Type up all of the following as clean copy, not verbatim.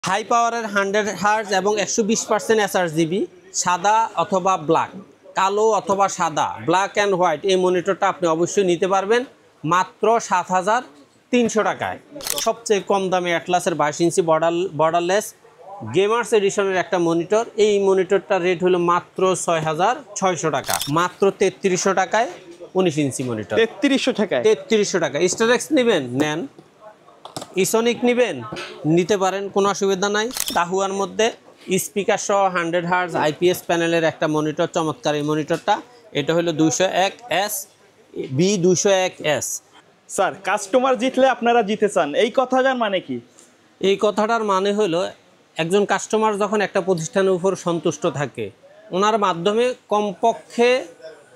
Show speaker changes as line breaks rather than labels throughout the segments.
High পাওয়ারের 100 hertz এবং 120% sRGB, সাদা অথবা ব্ল্যাক, কালো অথবা সাদা, ব্ল্যাক অ্যান্ড হোয়াইট, এই মনিটরটা আপনি অবশ্যই নিতে পারবেন মাত্র 7,300 টাকায়। সবচেয়ে কম দামে অ্যাটলাসের 22 ইঞ্চি বর্ডারলেস গেমার্স এডিশনের একটা মনিটর। এই মনিটরটার রেট হলো মাত্র 6,600 টাকা, মাত্র 3300 টাকায় 19 ইঞ্চি মনিটর।
3300 টাকায়?
3300 টাকা। স্টারেক্স নেবেন নেন, ইসোনিক নেবেন নিতে পারেন, কোনো অসুবিধা নাই। তাহুয়ার মধ্যে স্পিকার সহ 100 হার্জ আইপিএস প্যানেলের একটা মনিটর, চমৎকার এই মনিটরটা। এটা হলো 201S B201S।
স্যার, কাস্টমার জিতলে আপনারা জিতে চান, এই কথাটার মানে কি?
এই কথাটার মানে হলো একজন কাস্টমার যখন একটা প্রতিষ্ঠানের উপর সন্তুষ্ট থাকে, ওনার মাধ্যমে কমপক্ষে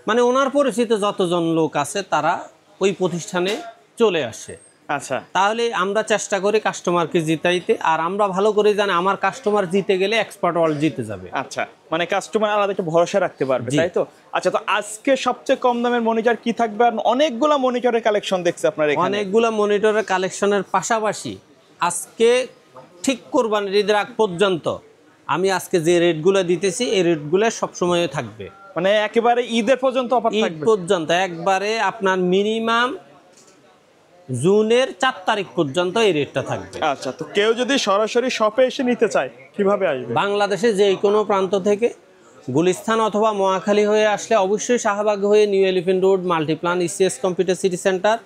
মানে ওনার পরিচিত যতজন লোক আছে তারা ওই প্রতিষ্ঠানে চলে আসে।
আচ্ছা,
তাহলে আমরা চেষ্টা করি কাস্টমারকে জিতাইতে, আর আমরা ভালো করে জানি আমার কাস্টমার জিতে গেলে এক্সপার্ট ওয়ার্ল্ড জিতে যাবে।
আচ্ছা, মানে কাস্টমার আলাদা একটা ভরসা রাখতে পারবে, তাই তো? আচ্ছা, তো আজকে সবচেয়ে কম দামের মনিটর কি থাকবে? আর অনেকগুলো মনিটরের কালেকশন দেখছি আপনার এখানে।
অনেকগুলো মনিটরের কালেকশনের পাশাপাশি আজকে ঠিক কোরবানির ঈদের আগ পর্যন্ত আমি আজকে যে রেটগুলো দিতেছি এই রেটগুলো সবসময় থাকবে,
মানে একেবারে ঈদের পর্যন্ত অফার
ঈদ
থাকবে?
পর্যন্ত একবারে আপনার মিনিমাম জুনের 4 তারিখ পর্যন্ত এই রেটটা থাকবে।
আচ্ছা, তো কেউ যদি সরাসরি শপে এসে নিতে চায় কিভাবে আসবে?
বাংলাদেশে যে কোনো প্রান্ত থেকে গুলিস্তান অথবা মহাখালী হয়ে আসলে অবশ্যই শাহবাগ হয়ে new elephant road Multiplan ECS computer city centre.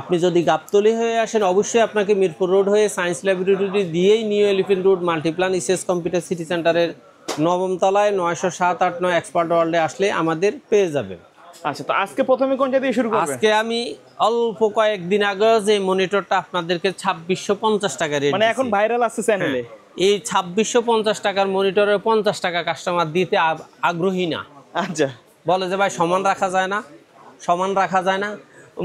আপনি যদি গাবতলী হয়ে আসেন অবশ্যই আপনাকে মিরপুর রোড হয়ে সায়েন্স ল্যাবরেটরি দিয়েই new elephant road Multiplan ECS computer city সেন্টারের 9ম তলায় 907-9 এক্সপার্ট ওয়ার্ল্ডে আসলে আমাদের পেয়ে যাবেন।
আচ্ছা, তো আজকে প্রথমে কোনটা দিয়ে শুরু করবেন?
আজকে আমি অল্প কয়েকদিন আগে যে মনিটরটা আপনাদেরকে 2650 টাকা রেট,
মানে এখন ভাইরাল আছে চ্যানেলে,
এই 2650 টাকার মনিটরে 50 টাকা কাস্টমার দিতে আগ্রহী না।
আচ্ছা,
বলে যে ভাই সমান রাখা যায় না, সমান রাখা যায় না।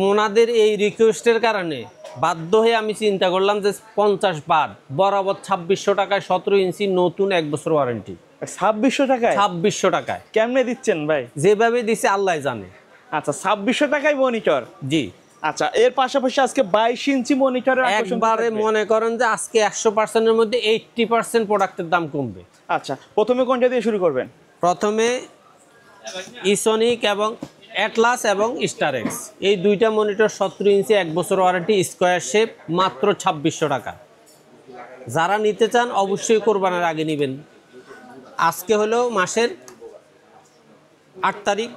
ওনাদের এই রিকোয়েস্টের কারণে বাধ্য হয়ে আমি চিন্তা করলাম যে 50 বাদ বরাবর 2600 টাকায় 17 ইঞ্চি নতুন 1 বছর ওয়ারেন্টি।
2600 টাকায়?
2600 টাকায়
কেমনে দিচ্ছেন ভাই?
যেভাবে দিছে আল্লাহ জানে।
আচ্ছা, 2600 টাকায় মনিটর?
জি।
আচ্ছা, এর পাশাপাশি আজকে 22 ইঞ্চি মনিটরের
একবারে মনে করেন যে আজকে 100%-এর মধ্যে 80% প্রোডাক্টের দাম কমবে।
আচ্ছা, প্রথমে কোনটা দিয়ে শুরু করবেন?
প্রথমে ইসোনিক এবং অ্যাটলাস এবং স্টারেক্স, এই দুইটা মনিটর 17 ইঞ্চি 1 বছর ওয়ারেন্টি, স্কোয়ার শেপ, মাত্র 2600 টাকা। যারা নিতে চান অবশ্যই কোরবানের আগে নেবেন। আজকে হলো মাসের 8 তারিখ,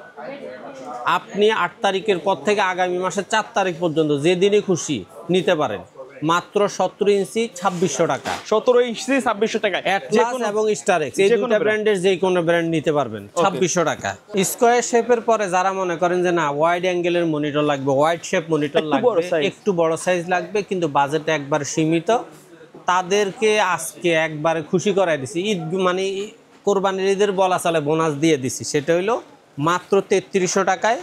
আপনি 8 তারিখের পর থেকে আগামী মাসের 4 তারিখ পর্যন্ত যেদিনই খুশি নিতে পারেন, মাত্র 17 ইঞ্চি 2600 টাকা।
17 ইঞ্চি 2600 টাকা,
অ্যাটলাস এবং স্টারেক্স এই দুটো ব্র্যান্ডের যে কোনো ব্র্যান্ড নিতে পারবেন 2600 টাকা। স্কয়ার শেপের পরে যারা মনে করেন যে না ওয়াইড অ্যাঙ্গেলের মনিটর লাগবে, ওয়াইড শেপ মনিটর লাগবে, একটু বড় সাইজ লাগবে কিন্তু বাজেট একবার সীমিত, তাদেরকে আজকে একবারে খুশি করাই দিছি। ঈদ মানে কোরবানির ঈদের বলা চলে বোনাস দিয়ে দিছি, সেটা হইলো মাত্র 3300 টাকায়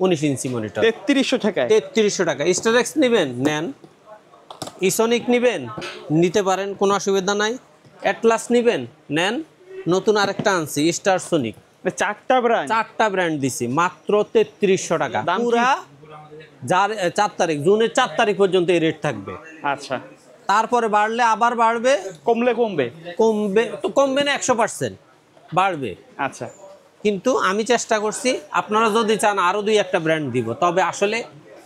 19 ইঞ্চি মনিটর।
3300 টাকায়?
3300 টাকা। স্টারেক্স নেবেন নেন, ইসোনিক নেবেন নিতে পারেন, কোনো অসুবিধা নাই। অ্যাটলাস নেবেন নেন, নতুন আরেকটা আনছি স্টার সোনিক,
4টা ব্র্যান্ড?
4টা ব্র্যান্ড দিছি মাত্র 3300 টাকা। পুরা যার 4 তারিখ জুনের 4 তারিখ পর্যন্ত এই রেট থাকবে।
আচ্ছা,
তারপরে বাড়লে আবার বাড়বে,
কমলে কমবে?
কমবে তো কমবে না, 100% বাড়বে।
আচ্ছা,
কিন্তু আমি চেষ্টা করছি আপনারা যদি চান আরও 2-1টা ব্র্যান্ড দিব, তবে আসলে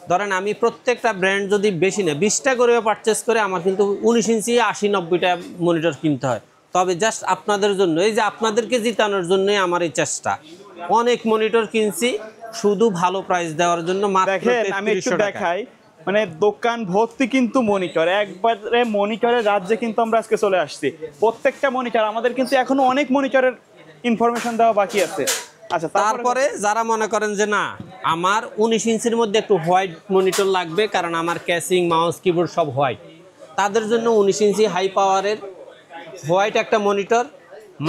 ধরেন আমি প্রত্যেকটা ব্র্যান্ড যদি বেশি না 20টা করেও পারচেস করে আমার কিন্তু 19 ইঞ্চি 80-90টা মনিটর কিনতে হয়। তবে জাস্ট আপনাদের জন্য, এই যে আপনাদেরকে জিতানোর জন্যই আমার এই চেষ্টা। অনেক মনিটর কিনছি শুধু ভালো প্রাইস দেওয়ার জন্য।
দেখেন আমি একটু দেখাই, মানে দোকান ভর্তি কিন্তু মনিটর, একবারে মনিটরের রাজ্যে কিন্তু আমরা আজকে চলে আসছি। প্রত্যেকটা মনিটর আমাদের কিন্তু এখনো অনেক মনিটরের ইনফরমেশন দেওয়া বাকি আছে। আচ্ছা,
তারপরে যারা মনে করেন যে না আমার 19 ইঞ্চির মধ্যে একটু হোয়াইট মনিটর লাগবে, কারণ আমার ক্যাসিং মাউস কিবোর্ড সব হোয়াইট, তাদের জন্য 19 ইঞ্চি হাই পাওয়ারের হোয়াইট একটা মনিটর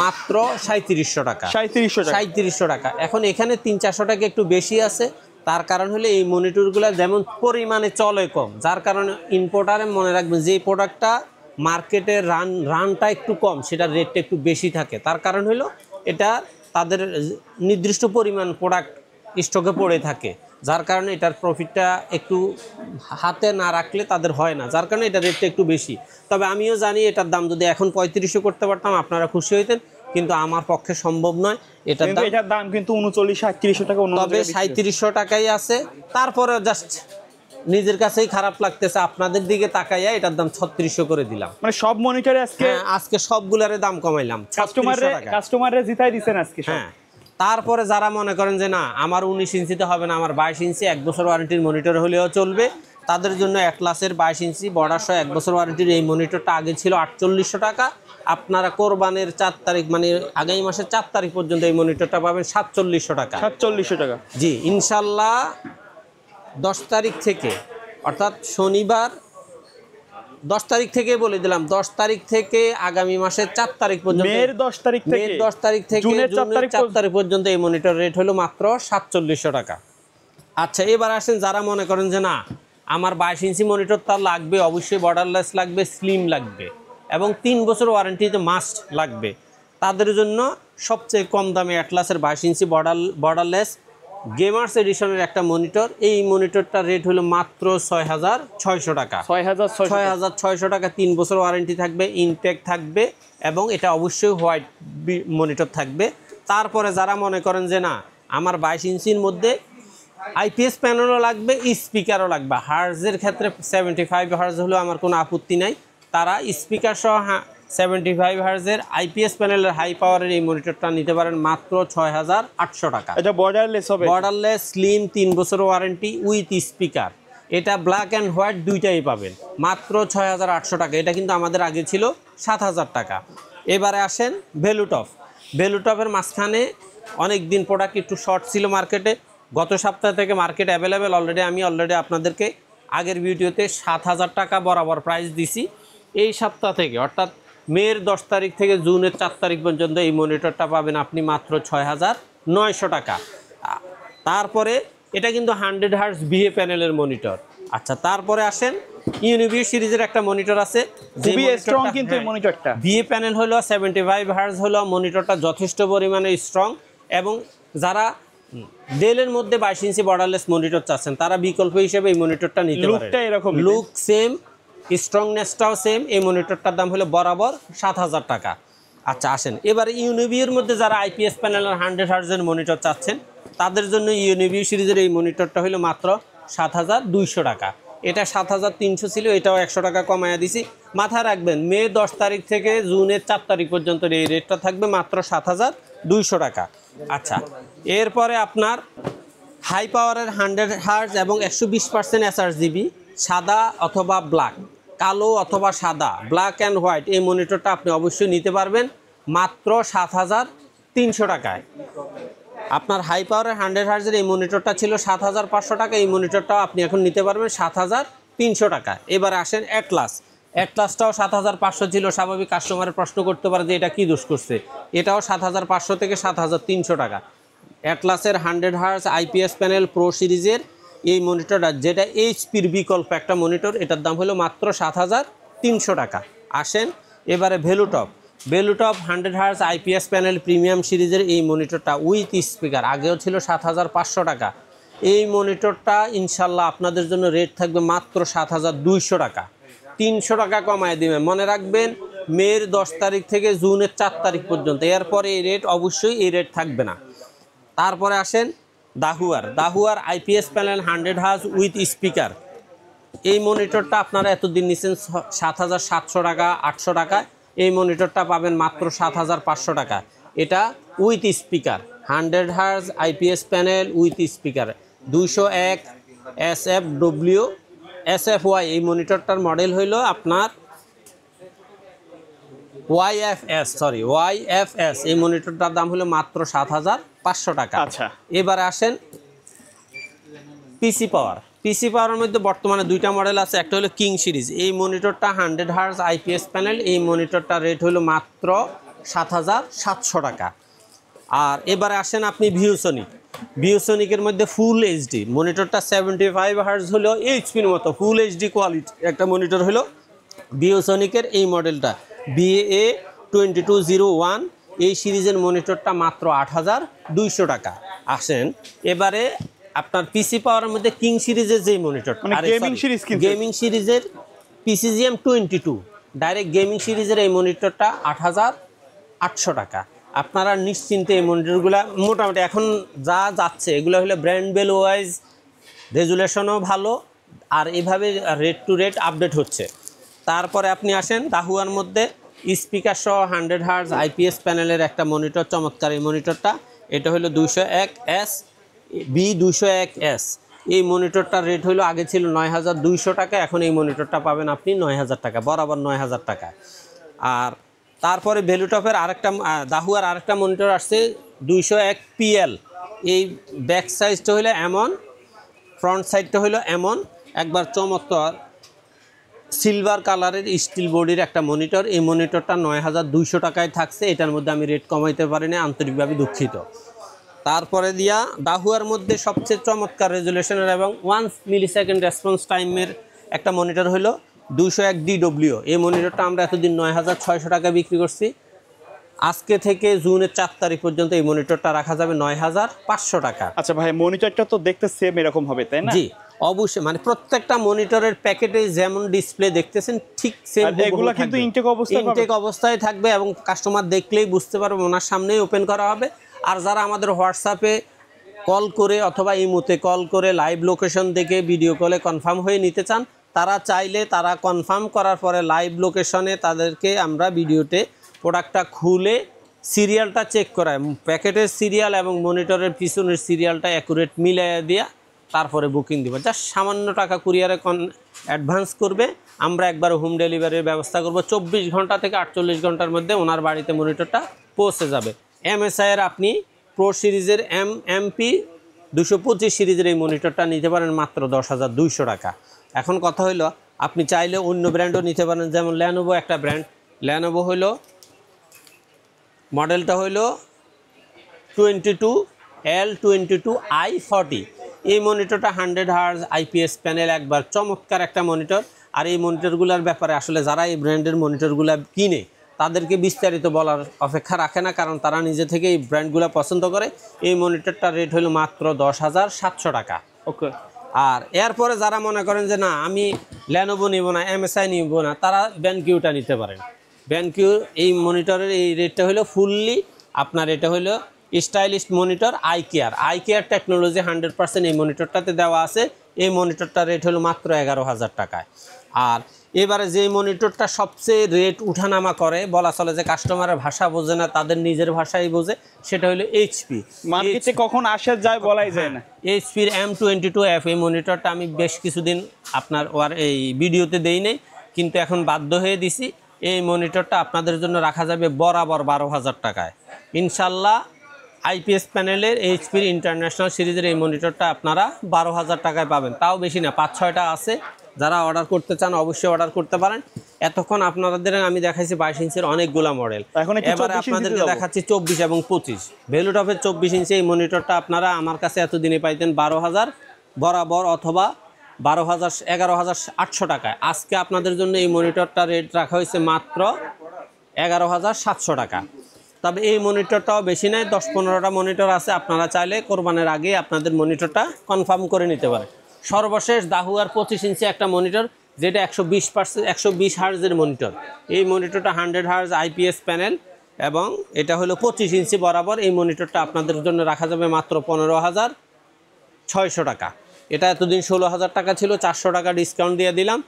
মাত্র 3700 টাকা। 3700 টাকা। এখন এখানে 300-400 টাকা একটু বেশি আছে, তার কারণ হলে এই মনিটরগুলো যেমন পরিমাণে চলে কম, যার কারণে ইম্পোর্টারে মনে রাখবেন যে প্রোডাক্টটা মার্কেটের রানটা একটু কম, সেটার রেটটা একটু বেশি থাকে। তার কারণ হলো এটা তাদের নির্দিষ্ট পরিমাণ প্রোডাক্ট স্টকে পড়ে থাকে, যার কারণে এটার প্রফিটটা একটু হাতে না রাখলে তাদের হয় না, যার কারণে এটার রেটটা একটু বেশি। তবে আমিও জানি এটার দাম যদি এখন 3500 করতে পারতাম আপনারা খুশি হইতেন, কিন্তু আমার পক্ষে সম্ভব নয়। এটার
দাম কিন্তু 39-3700 টাকা,
তবে 3700 টাকাই আছে। তারপরে জাস্ট নিজের কাছেই খারাপ লাগতেছে, আপনাদের দিকে তাকাইয়া এটার দাম 3600 করে দিলাম।
মানে সব মনিটরে
আজকে সবগুলার দাম কমাইলাম,
কাস্টমাররে জিতাই দিবেন আজকে।
হ্যাঁ, তারপরে যারা মনে করেন যে না আমার 19 ইঞ্চিতে হবে না, আমার 22 ইঞ্চি 1 বছর ওয়ারেন্টির মনিটর হলেও চলবে, তাদের জন্য অ্যাটলাসের 22 ইঞ্চি বর্ডার সহ 1 বছর ওয়ারেন্টির এই মনিটরটা আগে ছিল 4800 টাকা। আপনারা কোরবানের 4 তারিখ মানে আগামী মাসের 4 তারিখ পর্যন্ত এই মনিটরটা পাবেন 4700 টাকা।
4700 টাকা,
জি ইনশাল্লাহ 10 তারিখ থেকে, অর্থাৎ শনিবার 10 তারিখ থেকে বলে দিলাম, 10 তারিখ থেকে আগামী মাসের 4 তারিখ পর্যন্ত,
মের 10 তারিখ থেকে
জুনের 4 তারিখ পর্যন্ত এই মনিটর রেট হলো মাত্র 4700 টাকা। আচ্ছা, এবার আসেন যারা মনে করেন যে না আমার 22 ইঞ্চি মনিটর তার লাগবে, অবশ্যই বর্ডারলেস লাগবে, স্লিম লাগবে এবং 3 বছর ওয়ারেন্টিতে মাস্ট লাগবে, তাদের জন্য সবচেয়ে কম দামে অ্যাটলাসের 22 ইঞ্চি বর্ডারলেস গেমার্স এডিশনের একটা মনিটর। এই মনিটরটার রেট হলো মাত্র 6600 টাকা। 6600 টাকা, 3 বছর ওয়ারেন্টি থাকবে, ইনটেক থাকবে এবং এটা অবশ্যই হোয়াইট মনিটর থাকবে। তারপরে যারা মনে করেন যে না আমার 22 ইঞ্চির মধ্যে আইপিএস প্যানেলও লাগবে, স্পিকারও লাগবে, হার্জের ক্ষেত্রে 75 হার্জ হলেও আমার কোনো আপত্তি নাই, তারা স্পিকার সহ 75 হার্জের আইপিএস প্যানেলের হাই পাওয়ারের এই মনিটরটা নিতে পারেন মাত্র 6800 টাকা।
এটা বর্ডারলেস হবে,
বর্ডারলেস স্লিম 3 বছর ওয়ারেন্টি উইথ স্পিকার, এটা ব্ল্যাক অ্যান্ড হোয়াইট দুইটাই পাবেন মাত্র 6800 টাকা। এটা কিন্তু আমাদের আগে ছিল 7000 টাকা। এবারে আসেন ভ্যালুটপের মাঝখানে অনেক দিন প্রোডাক্ট একটু শর্ট ছিল মার্কেটে, গত সপ্তাহ থেকে মার্কেট অ্যাভেলেবেল অলরেডি আপনাদেরকে আগের ভিডিওতে 7000 টাকা বরাবর প্রাইস দিছি। এই সপ্তাহ থেকে অর্থাৎ মের 10 তারিখ থেকে জুনের 4 তারিখ পর্যন্ত এই মনিটরটা পাবেন আপনি মাত্র 6900 টাকা। তারপরে এটা কিন্তু 100 হার্জ বিএ প্যানেলের মনিটর। আচ্ছা, তারপরে আসেন ইউনিভিউ সিরিজের একটা মনিটর আছে,
খুবই স্ট্রং কিন্তু এই মনিটরটা।
বিএ প্যানেল হলো 75 হার্জ হলো মনিটরটা যথেষ্ট পরিমাণে স্ট্রং, এবং যারা ডেলের মধ্যে 22 ইঞ্চি বর্ডারলেস মনিটর চাচ্ছেন তারা বিকল্প হিসেবে এই মনিটরটা নিতে পারেন। লুক সেম, স্ট্রংনেসটাও সেম। এই মনিটরটার দাম হলো বরাবর 7000 টাকা। আচ্ছা আসেন এবারে ইউনিভিউর মধ্যে যারা আইপিএস প্যানেলের 100 হার্জের মনিটর চাচ্ছেন তাদের জন্য ইউনিভিউ সিরিজের এই মনিটরটা হলো মাত্র 7200 টাকা। এটা 7300 ছিল, এটাও 100 টাকা কমায়া দিছি। মাথায় রাখবেন মে 10 তারিখ থেকে জুনের 4 তারিখ পর্যন্ত এই রেটটা থাকবে মাত্র 7200 টাকা। আচ্ছা, এরপরে আপনার হাই পাওয়ারের 100 হার্জ এবং 120% এসআরজিবি সাদা অথবা ব্ল্যাক, কালো অথবা সাদা, ব্ল্যাক অ্যান্ড হোয়াইট এই মনিটরটা আপনি অবশ্যই নিতে পারবেন মাত্র 7300 টাকায়। আপনার হাই পাওয়ারের 100 হার্জের এই মনিটরটা ছিল 7500 টাকা, এই মনিটরটাও আপনি এখন নিতে পারবেন 7300 টাকা। এবার আসেন অ্যাটলাসটাও 7500 ছিল। স্বাভাবিক কাস্টমারের প্রশ্ন করতে পারে যে এটা কি দোষ করছে, এটাও 7500 থেকে 7300 টাকা। অ্যাটলাসের 100 হার্জ আইপিএস প্যানেল প্রো সিরিজের এই মনিটরটা, যেটা এইচপির বিকল্প একটা মনিটর, এটার দাম হলো মাত্র 7300 টাকা। আসেন এবারে ভ্যালুটপ 100 হার্জ আইপিএস প্যানেল প্রিমিয়াম সিরিজের এই মনিটরটা উইথ স্পিকার আগেও ছিল 7500 টাকা। এই মনিটরটা ইনশাল্লাহ আপনাদের জন্য রেট থাকবে মাত্র 7200 টাকা, 300 টাকা কমায় দিবেন। মনে রাখবেন মের 10 তারিখ থেকে জুনের 4 তারিখ পর্যন্ত, এরপরে এই রেট অবশ্যই এই রেট থাকবে না। তারপরে আসেন দাহুয়ার IPS panel 100 hertz with speaker, এই মনিটরটা আপনারা এতদিন নিচ্ছেন 7700 টাকা 800 টাকা, এই মনিটরটা পাবেন মাত্র 7500 টাকা। এটা with speaker 100 hertz IPS panel with speaker 201 SFY, এই মনিটরটার মডেল হইল আপনার YFS, এই মনিটরটার দাম হলো মাত্র 7500 টাকা।
আচ্ছা,
এবারে আসেন পিসি পাওয়ারের মধ্যে বর্তমানে দুইটা মডেল আছে, একটা হলো কিং সিরিজ, এই মনিটরটা 100 হার্জ আইপিএস প্যানেল, এই মনিটরটা রেট হলো মাত্র 7700 টাকা। আর এবারে আসেন আপনি ভিউসনিকের মধ্যে ফুল এইচডি মনিটরটা 75 হার্জ হলো এইচপির মতো ফুল এইচডি কোয়ালিটি একটা মনিটর হলো ভিউসনিকের এই মডেলটা BA2201, এই সিরিজের মনিটরটা মাত্র 8200 টাকা। আসেন এবারে আপনার পিসি পাওয়ারের মধ্যে কিং সিরিজের যে মনিটর
মানে গেমিং সিরিজ কিন্তু
গেমিং সিরিজের পিসিজিএম 22 ডাইরেক্ট গেমিং সিরিজের এই মনিটরটা 8800 টাকা। আপনারা নিশ্চিন্তে এই মনিটরগুলো মোটামুটি এখন যা যাচ্ছে এগুলো হলো ব্র্যান্ড ভ্যালু ওয়াইজ রেজুলেশনও ভালো, আর এইভাবে রেট টু রেট আপডেট হচ্ছে। তারপরে আপনি আসেন দাহুয়ার মধ্যে স্পিকার সহ 100 হার্জ আইপিএস প্যানেলের একটা মনিটর, চমৎকার এই মনিটরটা। এটা হলো 201S B201S। এই মনিটরটার রেট হলো আগে ছিল 9200 টাকা, এখন এই মনিটরটা পাবেন আপনি 9000 টাকা, বরাবর 9000 টাকা। আর তারপরে ভ্যালুটপের আরেকটা দাহুয়ার আরেকটা মনিটর আসছে 201PL। এই ব্যাক সাইজটা হলো এমন, ফ্রন্ট সাইডটা হলো এমন, একবার চমৎকার সিলভার কালারের স্টিল বডির একটা মনিটর। এই মনিটরটা 9200 টাকায় থাকছে, এটার মধ্যে আমি রেট কমাইতে পারিনি, আন্তরিকভাবে দুঃখিত। তারপরে দিয়া দাহুয়ার মধ্যে সবচেয়ে চমৎকার রেজুলেশনের এবং 1 মিলিসেকেন্ড রেসপন্স টাইমের একটা মনিটর হলো 201DW। এই মনিটরটা আমরা এতদিন 9600 টাকা বিক্রি করছি, আজকে থেকে জুনের 4 তারিখ পর্যন্ত এই মনিটরটা রাখা যাবে 9500 টাকা।
আচ্ছা ভাই, মনিটরটা তো দেখতে সেম এরকম হবে তাই না?
জি অবশ্যই, মানে প্রত্যেকটা মনিটরের প্যাকেটে যেমন ডিসপ্লে দেখতেছেন ঠিক সেম
এগুলো কিন্তু
ইনটেক অবস্থায় থাকবে এবং কাস্টমার দেখলেই বুঝতে পারবে, ওনার সামনেই ওপেন করা হবে। আর যারা আমাদের হোয়াটসঅ্যাপে কল করে অথবা ইমোতে কল করে লাইভ লোকেশন দেখে ভিডিও কলে কনফার্ম হয়ে নিতে চান, তারা চাইলে তারা কনফার্ম করার পরে লাইভ লোকেশনে তাদেরকে আমরা ভিডিওতে প্রোডাক্টটা খুলে সিরিয়ালটা চেক করায়, প্যাকেটের সিরিয়াল এবং মনিটরের পিছনের সিরিয়ালটা অ্যাকুরেট মিলিয়ে দেওয়া, তারপরে বুকিং দিব। জাস্ট সামান্য টাকা কুরিয়ারে অ্যাডভান্স করবে, আমরা একবার হোম ডেলিভারির ব্যবস্থা করব। 24 ঘন্টা থেকে 48 ঘন্টার মধ্যে ওনার বাড়িতে মনিটরটা পৌঁছে যাবে। MSI-এর আপনি প্রো সিরিজের MP 225 সিরিজের এই মনিটরটা নিতে পারেন মাত্র 10,200 টাকা। এখন কথা হলো আপনি চাইলে অন্য ব্র্যান্ডও নিতে পারেন, যেমন ল্যানোভো একটা ব্র্যান্ড, ল্যানোভো হলো মডেলটা হলো 22L22i40। এই মনিটরটা 100 হার্জ আইপিএস প্যানেল, একবার চমৎকার একটা মনিটর। আর এই মনিটরগুলোর ব্যাপারে আসলে যারা এই ব্র্যান্ডের মনিটরগুলো কিনে তাদেরকে বিস্তারিত বলার অপেক্ষা রাখে না, কারণ তারা নিজে থেকে এই ব্র্যান্ডগুলো পছন্দ করে। এই মনিটরটার রেট হলো মাত্র 10,700 টাকা।
ওকে।
আর এরপরে যারা মনে করেন যে না আমি ল্যানোভো নিব না, MSI নিব না, তারা ব্যানকিউটা নিতে পারেন। ব্যানকিউ এই মনিটরের এই রেটটা হলো ফুললি আপনার, এটা হলো স্টাইলিশ মনিটর আইকেয়ার টেকনোলজি 100% এই মনিটরটাতে দেওয়া আছে। এই মনিটরটার রেট হলো মাত্র 11,000 টাকায়। আর এবারে যে মনিটরটা সবচেয়ে রেট উঠানামা করে, বলা চলে যে কাস্টমারের ভাষা বোঝে না, তাদের নিজের ভাষাই বোঝে, সেটা হলো এইচপি।
মার্কেটে কখন আসে যায় বলাই যায় না।
এইচপির M22F এই মনিটরটা আমি বেশ কিছুদিন আপনার এই ভিডিওতে দেই নাই, কিন্তু এখন বাধ্য হয়ে দিছি। এই মনিটরটা আপনাদের জন্য রাখা যাবে বরাবর 12,000 টাকায় ইনশাল্লাহ। আইপিএস প্যানেলের এইচপির ইন্টারন্যাশনাল সিরিজের এই মনিটরটা আপনারা 12,000 টাকায় পাবেন, তাও বেশি না, 5-6টা আছে। যারা অর্ডার করতে চান অবশ্যই অর্ডার করতে পারেন। এতক্ষণ আপনাদের আমি দেখাইছি 22 ইঞ্চের অনেকগুলা মডেল, এবার আপনাদেরকে দেখাচ্ছি 24 এবং 25। ভ্যালুটপের 24 ইঞ্চি এই মনিটরটা আপনারা আমার কাছে এতদিনে পাইতেন 12,000 বরাবর অথবা 11,800 টাকায়। আজকে আপনাদের জন্য এই মনিটরটা রেট রাখা হয়েছে মাত্র 11,700 টাকা। তবে এই মনিটরটাও বেশি নাই, 10-15টা মনিটর আছে, আপনারা চাইলে কোরবানের আগে আপনাদের মনিটরটা কনফার্ম করে নিতে পারেন। সর্বশেষ দাহুয়ার 25 ইঞ্চি একটা মনিটর, যেটা 120 হার্জের মনিটর। এই মনিটরটা 100 হার্জ আইপিএস প্যানেল এবং এটা হলো 25 ইঞ্চি বরাবর। এই মনিটরটা আপনাদের জন্য রাখা যাবে মাত্র 15,600 টাকা। এটা এতদিন 16,000 টাকা ছিল, 400 টাকা ডিসকাউন্ট দিয়ে দিলাম।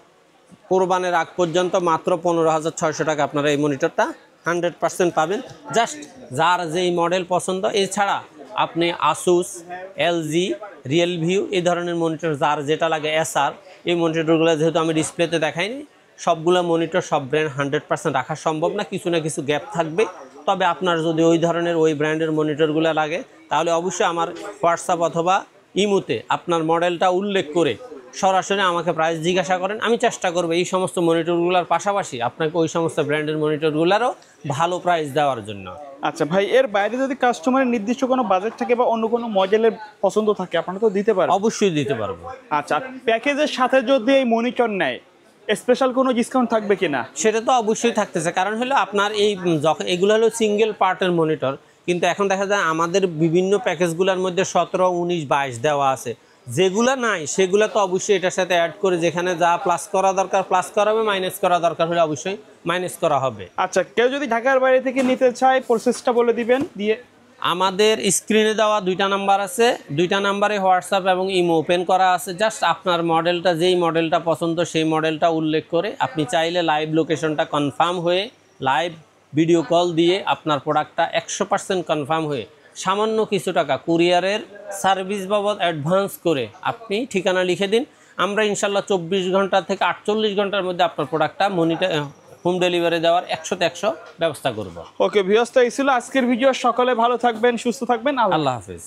কোরবানের আগ পর্যন্ত মাত্র 15,600 টাকা আপনারা এই মনিটরটা 100% পাবেন। জাস্ট যার যেই মডেল পছন্দ, এছাড়া আপনি আসুস, এলজি, রিয়েলভিউ এই ধরনের মনিটর যার যেটা লাগে, এসআর এই মনিটরগুলো যেহেতু আমি ডিসপ্লেতে দেখাইনি, সবগুলো মনিটর সব ব্র্যান্ড 100% রাখা সম্ভব না, কিছু না কিছু গ্যাপ থাকবে। তবে আপনার যদি ওই ধরনের ওই ব্র্যান্ডের মনিটরগুলো লাগে তাহলে অবশ্যই আমার হোয়াটসঅ্যাপ অথবা ইমোতে আপনার মডেলটা উল্লেখ করে সরাসরি আমাকে প্রাইস জিজ্ঞাসা করেন। আমি চেষ্টা করবো এই সমস্ত মনিটরগুলোর পাশাপাশি আপনাকে ওই সমস্ত ব্র্যান্ডের মনিটরগুলোরও ভালো প্রাইস দেওয়ার জন্য।
আচ্ছা ভাই, এর বাইরে যদি কাস্টমারের নির্দিষ্ট কোনো বাজেট থাকে বা অন্য কোনো মডেলের পছন্দ থাকে আপনারা তো দিতে পারেন?
অবশ্যই দিতে পারবো।
আচ্ছা, প্যাকেজের সাথে যদি এই মনিটর নেয় স্পেশাল কোনো ডিসকাউন্ট থাকবে কিনা?
সেটা তো অবশ্যই থাকতেছে, কারণ হলো আপনার এই যখন এগুলো হলো সিঙ্গেল পার্টের মনিটর, কিন্তু এখন দেখা যায় আমাদের বিভিন্ন প্যাকেজগুলোর মধ্যে 17, 19, 22 দেওয়া আছে। যেগুলো নাই সেগুলো তো অবশ্যই এটার সাথে অ্যাড করে যেখানে যা প্লাস করা দরকার প্লাস করা হবে, মাইনাস করা দরকার হলে অবশ্যই মাইনাস করা হবে।
আচ্ছা, কেউ যদি ঢাকার বাইরে থেকে নিতে চায় প্রসেসটা বলে দিবেন দিয়ে।
আমাদের স্ক্রিনে দেওয়া 2টা নাম্বার আছে, 2টা নাম্বারে হোয়াটসঅ্যাপ এবং ইমো ওপেন করা আছে। জাস্ট আপনার মডেলটা, যেই মডেলটা পছন্দ সেই মডেলটা উল্লেখ করে আপনি চাইলে লাইভ লোকেশনটা কনফার্ম হয়ে লাইভ ভিডিও কল দিয়ে আপনার প্রোডাক্টটা 100% কনফার্ম হয়ে সামান্য কিছু টাকা কুরিয়ারের সার্ভিস বাবদ অ্যাডভান্স করে আপনি ঠিকানা লিখে দিন। আমরা ইনশাল্লাহ 24 ঘন্টা থেকে 48 ঘন্টার মধ্যে আপনার প্রোডাক্টটা হোম ডেলিভারি দেওয়ার 100তে 100 ব্যবস্থা করব।
ওকে ভিউয়ার্স, তো এই ছিল আজকের ভিডিও। সকলে ভালো থাকবেন, সুস্থ থাকবেন,
আল্লাহ হাফেজ।